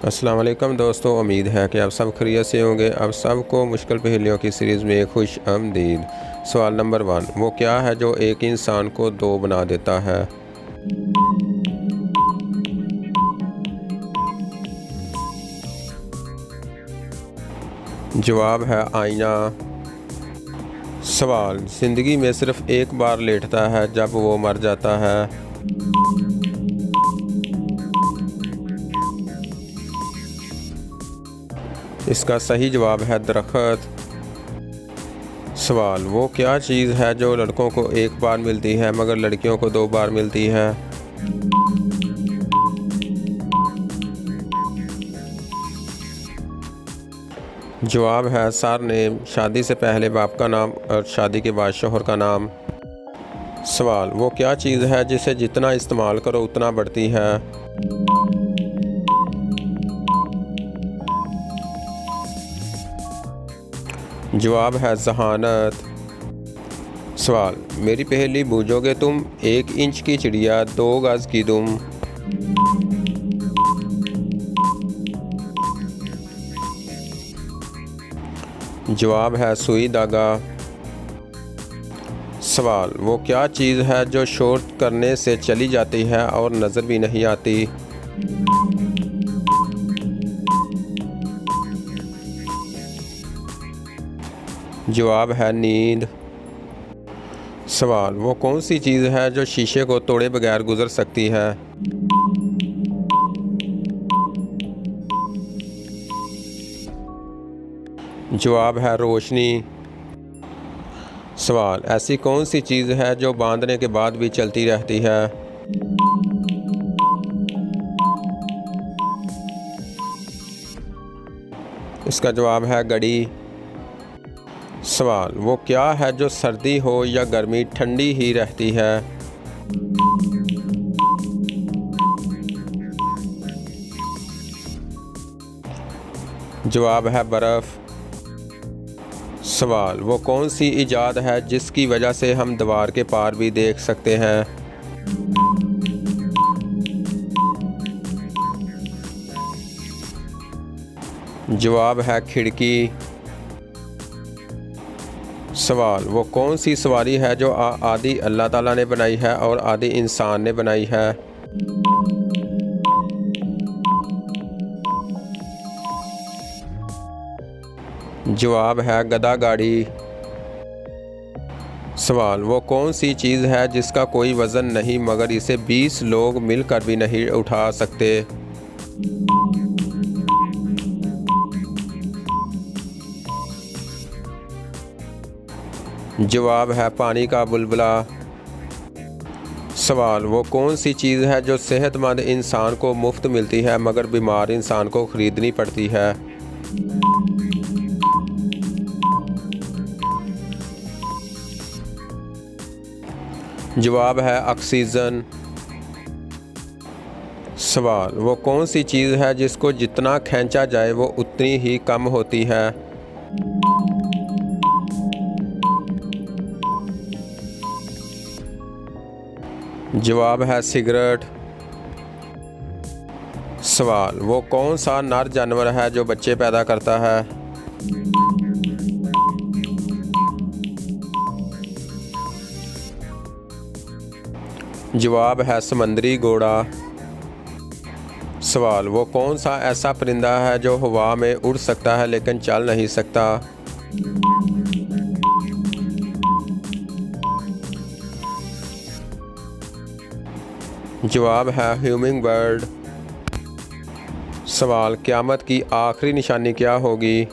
अस्सलाम वालेकुम दोस्तों, उम्मीद है कि आप सब खैरियत से होंगे। आप सबको मुश्किल पहेलियों की सीरीज़ में खुश आमदीद। सवाल नंबर 1, वो क्या है जो एक इंसान को दो बना देता है? जवाब है आईना। सवाल, ज़िंदगी में सिर्फ एक बार लेटता है जब वो मर जाता है। इसका सही जवाब है दरख्त। सवाल, वो क्या चीज़ है जो लड़कों को एक बार मिलती है मगर लड़कियों को दो बार मिलती है? जवाब है सरनेम। शादी से पहले बाप का नाम और शादी के बाद शोहर का नाम। सवाल, वो क्या चीज़ है जिसे जितना इस्तेमाल करो उतना बढ़ती है? जवाब है जहानत। सवाल, मेरी पहेली बूझोगे तुम, 1 इंच की चिड़िया 2 गज की दुम। जवाब है सुई धागा। सवाल, वो क्या चीज़ है जो शोर करने से चली जाती है और नज़र भी नहीं आती? जवाब है नींद। सवाल, वो कौन सी चीज़ है जो शीशे को तोड़े बगैर गुजर सकती है? जवाब है रोशनी। सवाल, ऐसी कौन सी चीज़ है जो बांधने के बाद भी चलती रहती है? इसका जवाब है घड़ी। सवाल, वो क्या है जो सर्दी हो या गर्मी ठंडी ही रहती है? जवाब है बर्फ़। सवाल, वो कौन सी इजाद है जिसकी वजह से हम दीवार के पार भी देख सकते हैं? जवाब है खिड़की। सवाल, वो कौन सी सवारी है जो आदि अल्लाह ताला ने बनाई है और आदि इंसान ने बनाई है? जवाब है गधा गाड़ी। सवाल, वो कौन सी चीज़ है जिसका कोई वज़न नहीं मगर इसे 20 लोग मिलकर भी नहीं उठा सकते? जवाब है पानी का बुलबुला। सवाल, वो कौन सी चीज़ है जो सेहतमंद इंसान को मुफ्त मिलती है मगर बीमार इंसान को ख़रीदनी पड़ती है? जवाब है ऑक्सीजन। सवाल, वो कौन सी चीज़ है जिसको जितना खींचा जाए वो उतनी ही कम होती है? जवाब है सिगरेट। सवाल, वो कौन सा नर जानवर है जो बच्चे पैदा करता है? जवाब है समंदरी घोड़ा। सवाल, वो कौन सा ऐसा परिंदा है जो हवा में उड़ सकता है लेकिन चल नहीं सकता? जवाब है ह्यूमिंग बर्ड। सवाल, क़यामत की आखिरी निशानी क्या होगी?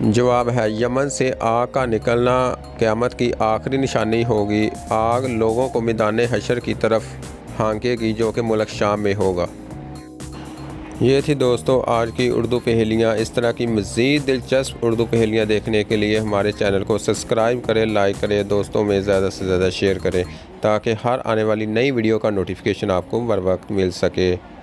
जवाब है यमन से आग का निकलना क़यामत की आखिरी निशानी होगी। आग लोगों को मैदान हशर की तरफ हाँकेगी जो कि मुल्क शाम में होगा। ये थी दोस्तों आज की उर्दू पहेलियाँ। इस तरह की मज़ीद दिलचस्प उर्दू पहेलियाँ देखने के लिए हमारे चैनल को सब्सक्राइब करें, लाइक करें, दोस्तों में ज़्यादा से ज़्यादा शेयर करें ताकि हर आने वाली नई वीडियो का नोटिफिकेशन आपको बर वक्त मिल सके।